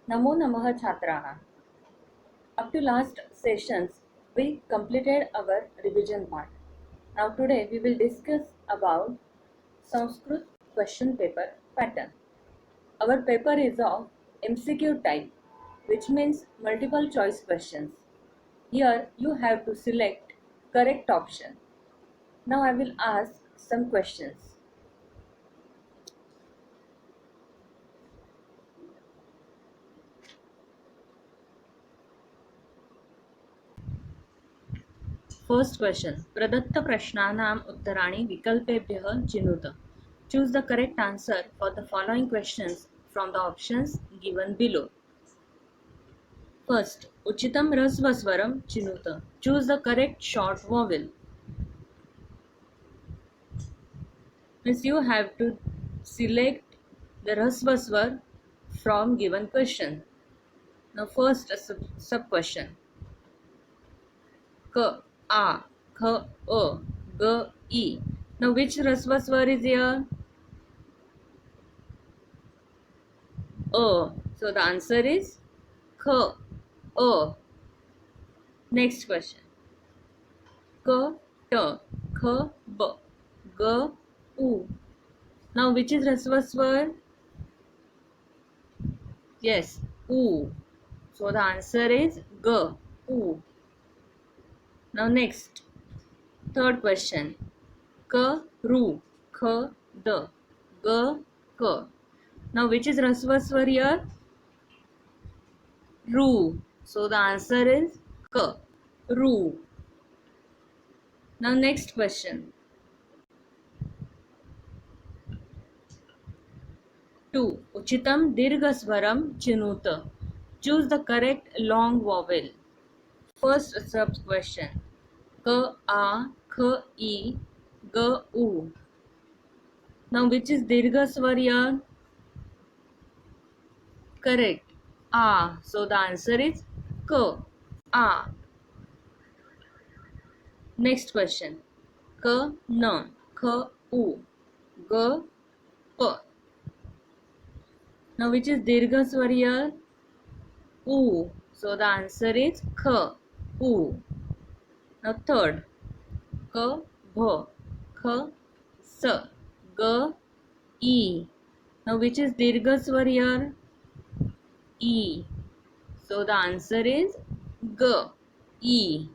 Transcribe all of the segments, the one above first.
Namo Namaha Chhatraha. Up to last sessions, we completed our revision part. Now today we will discuss about Sanskrit question paper pattern. Our paper is of MCQ type, which means multiple choice questions. Here you have to select correct option. Now I will ask some questions. First question. प्रदत्त प्रश्नानाम् उत्तराणि विकल्पेभ्यः चिनुत. Choose the correct answer for the following questions from the options given below. First, उचितं ह्रस्वस्वरं चिनुत. Choose the correct short vowel. Means you have to select the ह्रस्वस्वर from given question. Now first sub question. K, A, K, A, G, E. Now which ह्रस्व स्वर is here? A. So the answer is K, A. Next question. K, T, K, B, G, U. Now which is ह्रस्व स्वर? Yes, U. So the answer is G, U. Now next, third question. K, Ru, K, D, G, K. Now which is ह्रस्व स्वर here? Ru. So the answer is K, Ru. Now next question. 2. उचितं दीर्घस्वरं चिनुत. Choose the correct long vowel. First sub question. K, A, K, E, G, U. Now which is dirgha svar here? Correct. A. So the answer is K, A. Next question. K, N, K, U, G, P. Now which is dirgha svar here? U. So the answer is K, U. Now third. K, B, K, S, G, E. Now which is dirgha svar here? E. So the answer is G, E.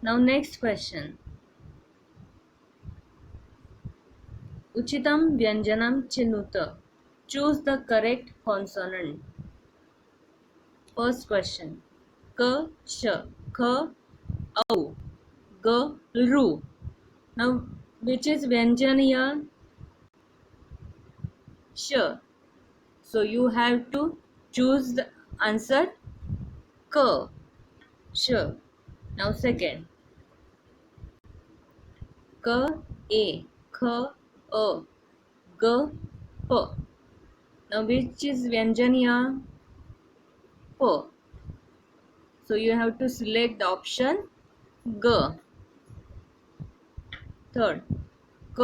Now next question. उचितं व्यंजनं चिनुत. Choose the correct consonant. First question. K, Sh, K, Au, G, Ru. Now which is vyanjan here? Sh. So you have to choose the answer K, Sh. Now second. K, A, K, A, G, P. Now which is vyanjan here? P. So you have to select the option G. Third. K,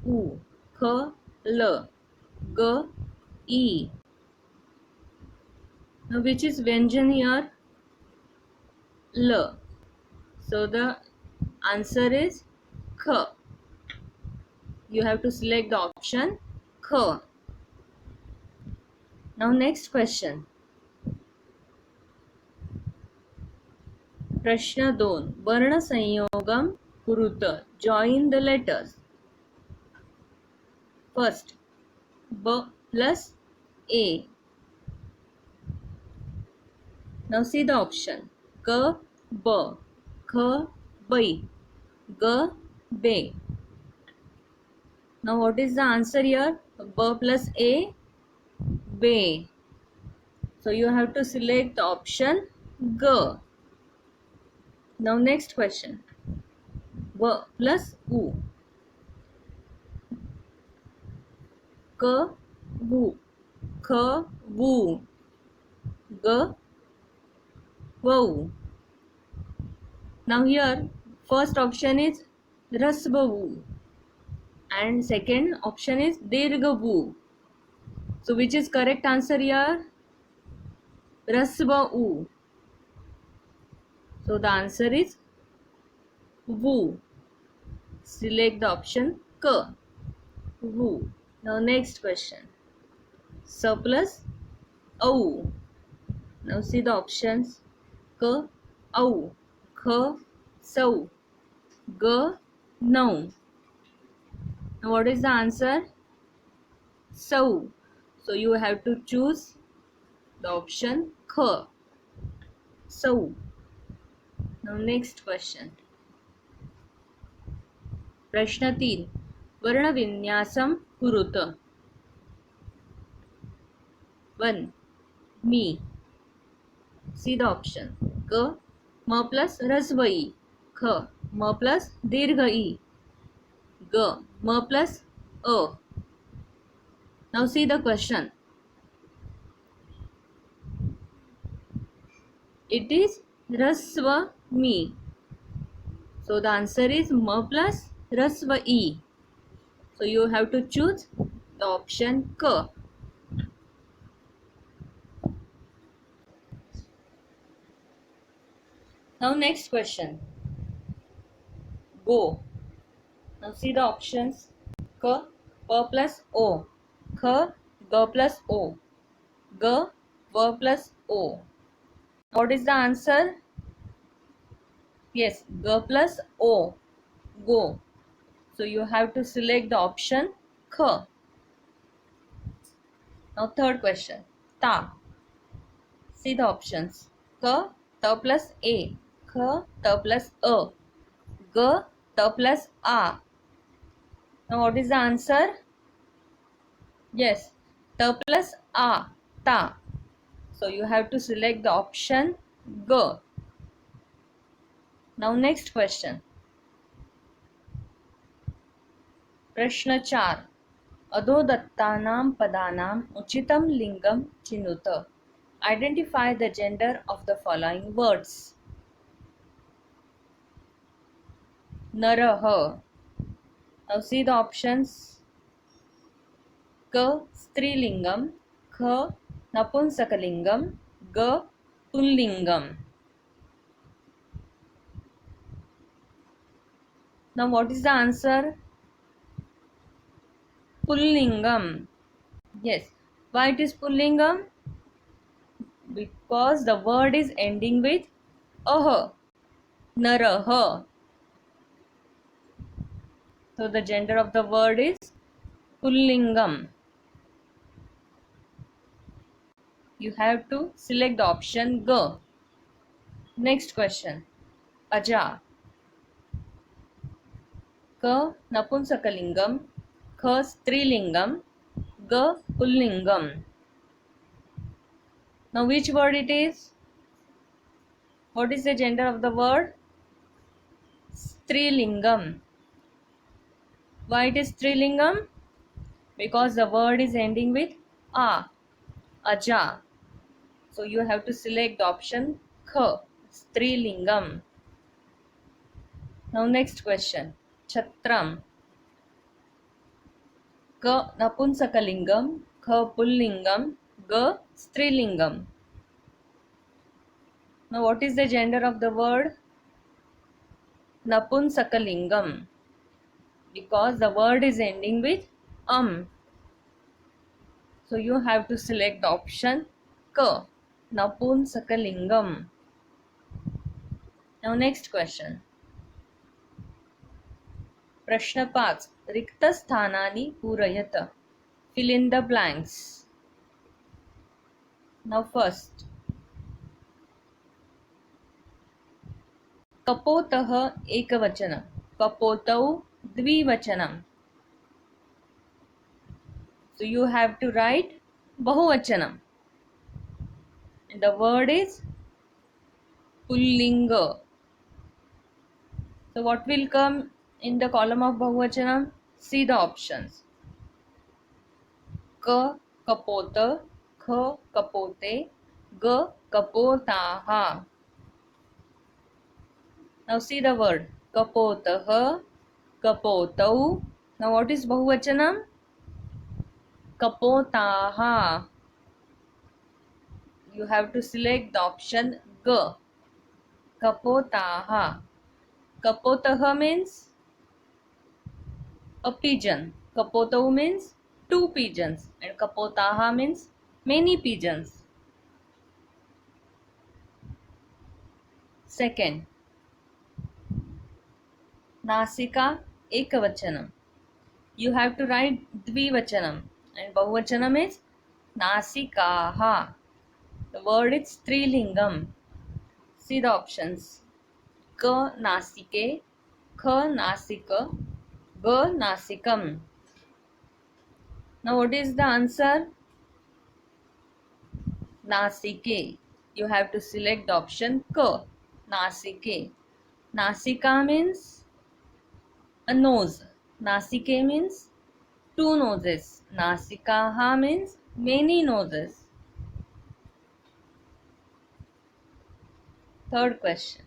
U, K, L, G, E. Now which is vyanjan here? L. So the answer is K. You have to select the option K. Now next question. प्रश्न 2. वर्ण संयोगम कुरुत. Join the letters. First, B plus A. Now see the option. K, B, K, B, G, B. Now what is the answer here? B plus A, B. So you have to select the option G. Now next question. V plus U. K, Vu, K, Vu, G, Vau. Now here first option is Rasva Vu and second option is Dirgha Vu. So which is correct answer here? Rasva U. So the answer is Wu. Select the option K. Wu. Now next question. Surplus Au. Now see the options. K. Au. K. Sau. G. No. Now what is the answer? Sau. So you have to choose the option K. Sau. Now next question. प्रश्न 3. वर्णविन्यासं कुरुत. 1. मी. See the option. K. M plus ह्रस्व ई. K. M plus दीर्घ ई. G. M plus A. Now see the question. It is ह्रस्व मी. So the answer is M plus ह्रस्व ई. So you have to choose the option K. Now next question. Go. Now see the options. K. P plus O. K. G plus O. G. V plus O. What is the answer? Yes, G plus O. Go. So you have to select the option K. Now third question. Ta. See the options. K. T plus A. K. T plus A. G. T plus A. Now what is the answer? Yes, T plus A. Ta. So you have to select the option G. Now next question. प्रश्न 4. अधोदत्तानां पदानाम् उचितं लिंगं चिनुत. Identify the gender of the following words. Narah. Now see the options. K. Strilingam. K. Napunsakalingam. G. Pullingam. Now what is the answer? Pullingam. Yes. Why it is Pullingam? Because the word is ending with ah. Narah. So the gender of the word is Pullingam. You have to select the option G. Next question. Aja. K. Napunsakalingam. K. Strilingam. G. Pullingam. Now which word it is? What is the gender of the word? Strilingam. Why it is Strilingam? Because the word is ending with a. Aja. So you have to select the option K. Strilingam. Now next question. Chatram. K. Napunsakalingam. K. Pullingam. G. Strilingam. Now what is the gender of the word? Napunsakalingam. Because the word is ending with So you have to select the option K. Napunsakalingam. Now next question. प्रश्न 5. रिक्तस्थानानि पूरयत. Fill in the blanks. Now first. कपोतः एकवचनं. कपोतौ द्विवचनं. So you have to write bahuvachanam. And the word is pullinga. So what will come in the column of bahuvachanam? See the options. Ka kapota, kha kapote, ga kapotaha. Now see the word kapotah, kapotau. Now what is bahuvachanam? Kapotaha. You have to select the option G. Kapotaha. Kapotaha means a pigeon. Kapotahu means two pigeons. And Kapotaha means many pigeons. Second, Nasika Ekavachanam. You have to write Dvivachanam. And Bahuvachanam is Nasikaha. The word is Trilingam. See the options. Ka Nasike, Kha Nasika, Ga Nasikam. Now what is the answer? Nasike. You have to select the option Ka. Nasike. Nasika means a nose. Nasike means two noses. Nasikaha means many noses. Third question.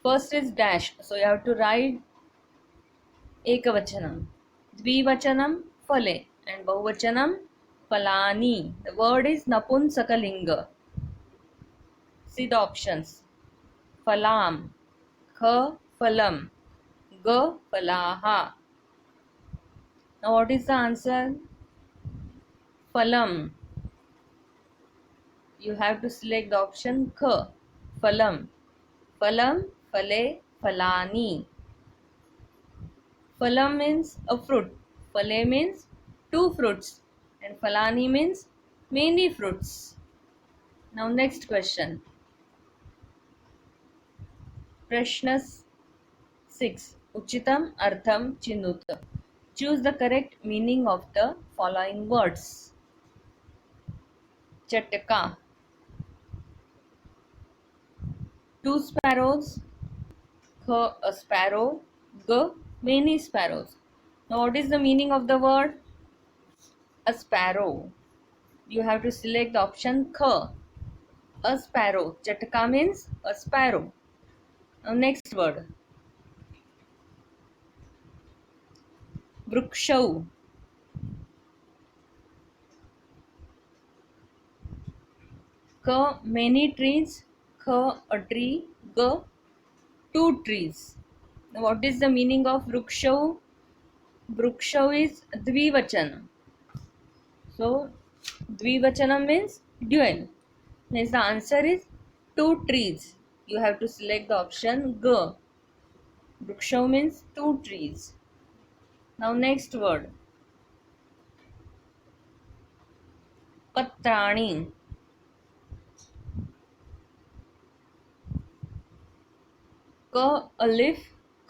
First is dash. So you have to write Ekavachanam. Dvivachanam Phale. And Bahuvachanam Phalani. The word is Napunsakalinga. See the options. Phalam. Kha Phalam. Ga Phalaha. Now what is the answer? Phalam. You have to select the option Kha. Phalam. Phalam, Phale, Phalani. Phalam means a fruit. Phale means two fruits. And Phalani means many fruits. Now next question. Prashna 6. Uchitam Artham Chinuta. Choose the correct meaning of the following words. Chataka. Two sparrows. Kha, a sparrow. Ga, many sparrows. Now what is the meaning of the word? A sparrow. You have to select the option Kha. A sparrow. Chataka means a sparrow. Now next word. Vrukshau. Ka, many trees. Kha, a tree. Ga, two trees. Now what is the meaning of Vrukshau? Vrukshau is Dvivachanam. So Dvivachanam means dual. Hence the answer is two trees. You have to select the option G. Vrukshau means two trees. Now next word. Patrani. Ka, a leaf.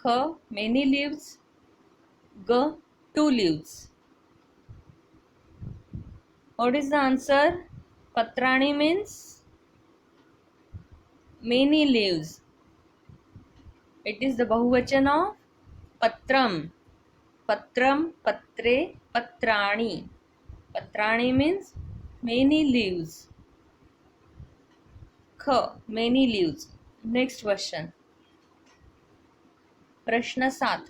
Kha, many leaves. Ga, two leaves. What is the answer? Patrani means many leaves. It is the Bahuvachan of Patram. Patram, Patre, Patrani. Patrani means many leaves. Kha, many leaves. Next question. प्रश्न 7.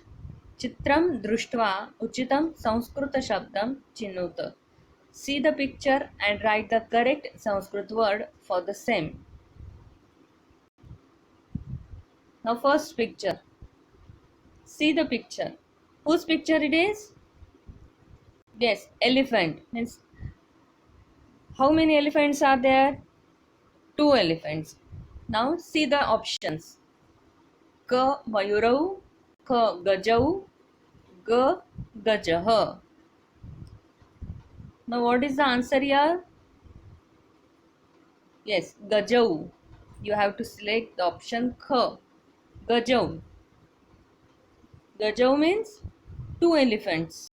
चित्रम दृष्ट्वा उचितं संस्कृत शब्दं चिनुत. See the picture and write the correct Sanskrit word for the same. Now first picture. See the picture. Whose picture it is? Yes, elephant. Means how many elephants are there? Two elephants. Now see the options. Ka mayurau, Ka gajau, Ga gajah. Now what is the answer here? Yes, gajau. You have to select the option Kha. Gajau. Gajau means two elephants.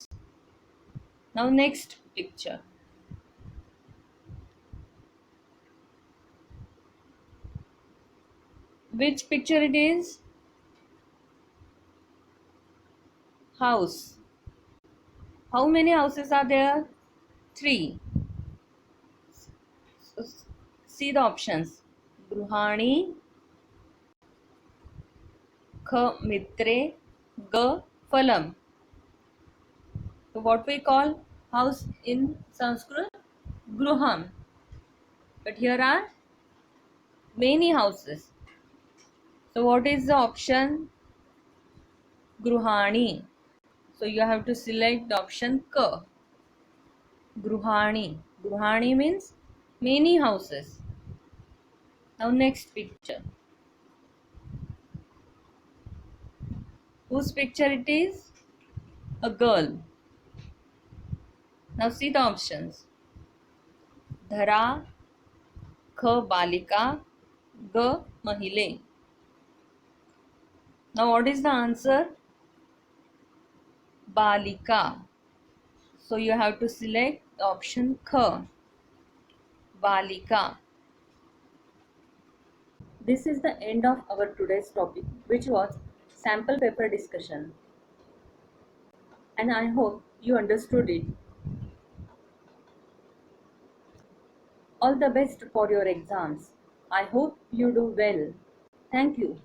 Now next picture. Which picture it is? House. How many houses are there? 3. So, see the options. Gruhani, Kha mitre, Ga phalam. So what we call house in Sanskrit? Gruham. But here are many houses. So what is the option? Gruhani. So you have to select the option K. Gruhani. Gruhani means many houses. Now next picture. Whose picture it is? A girl. Now see the options. Dhara, Kh balika, G maहिले. Now what is the answer? Balika. So you have to select the option Kh. Balika. This is the end of our today's topic, which was sample paper discussion. And I hope you understood it. All the best for your exams. I hope you do well. Thank you.